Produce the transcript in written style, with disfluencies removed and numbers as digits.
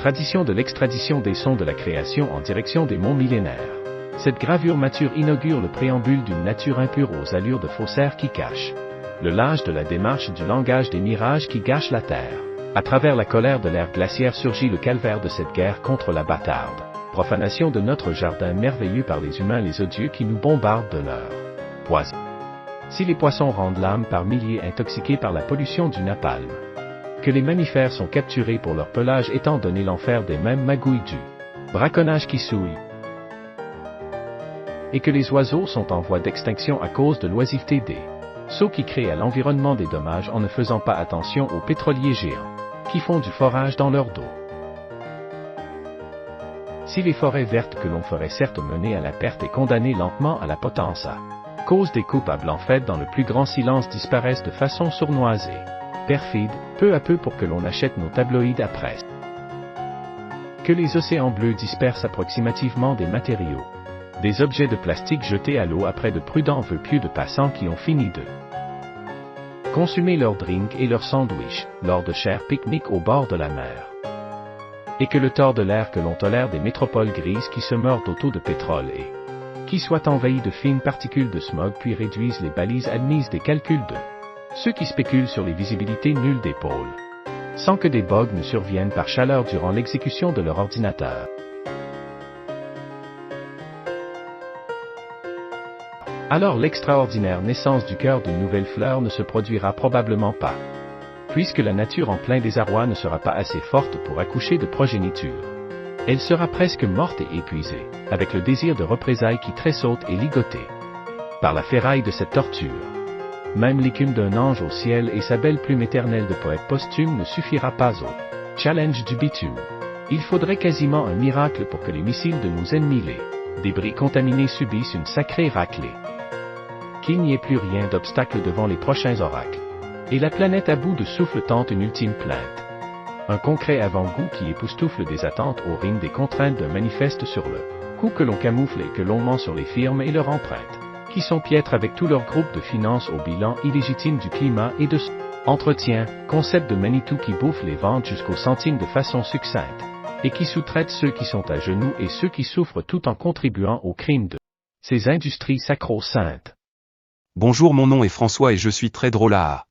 tradition de l'extradition des sons de la création en direction des monts millénaires. Cette gravure mature inaugure le préambule d'une nature impure aux allures de faussaires qui cachent le lâche de la démarche du langage des mirages qui gâchent la terre. À travers la colère de l'ère glaciaire surgit le calvaire de cette guerre contre la bâtarde profanation de notre jardin merveilleux par les humains les odieux qui nous bombardent de leur poison. Si les poissons rendent l'âme par milliers intoxiqués par la pollution du napalm, que les mammifères sont capturés pour leur pelage étant donné l'enfer des mêmes magouilles du braconnage qui souille, et que les oiseaux sont en voie d'extinction à cause de l'oisiveté des sots qui créent à l'environnement des dommages en ne faisant pas attention aux pétroliers géants qui font du forage dans leur dos. Si les forêts vertes que l'on ferait certes mener à la perte et condamner lentement à la potence à cause des coupables en fait dans le plus grand silence disparaissent de façon sournoise et perfide, peu à peu pour que l'on achète nos tabloïds à presse. Que les océans bleus dispersent approximativement des matériaux, des objets de plastique jetés à l'eau après de prudents vœux pieux de passants qui ont fini de consumer leurs drinks et leurs sandwichs, lors de chers pique-niques au bord de la mer. Et que le tort de l'air que l'on tolère des métropoles grises qui se meurent au taux de pétrole et qui soient envahies de fines particules de smog puis réduisent les balises admises des calculs de ceux qui spéculent sur les visibilités nulles des pôles, sans que des bugs ne surviennent par chaleur durant l'exécution de leur ordinateur. Alors l'extraordinaire naissance du cœur d'une nouvelle fleur ne se produira probablement pas, puisque la nature en plein désarroi ne sera pas assez forte pour accoucher de progéniture. Elle sera presque morte et épuisée, avec le désir de représailles qui tressaute et ligoté par la ferraille de cette torture. Même l'écume d'un ange au ciel et sa belle plume éternelle de poète posthume ne suffira pas au challenge du bitume. Il faudrait quasiment un miracle pour que les missiles de nos ennemis les débris contaminés subissent une sacrée raclée. Qu'il n'y ait plus rien d'obstacle devant les prochains oracles. Et la planète à bout de souffle tente une ultime plainte. Un concret avant-goût qui époustoufle des attentes au ring des contraintes d'un manifeste sur le coup que l'on camoufle et que l'on ment sur les firmes et leurs empreintes, qui sont piètres avec tout leur groupe de finances au bilan illégitime du climat et de son entretien, concept de Manitou qui bouffe les ventes jusqu'aux centimes de façon succincte, et qui sous-traite ceux qui sont à genoux et ceux qui souffrent tout en contribuant au crime de ces industries sacro-saintes. Bonjour, mon nom est François et je suis très drôle à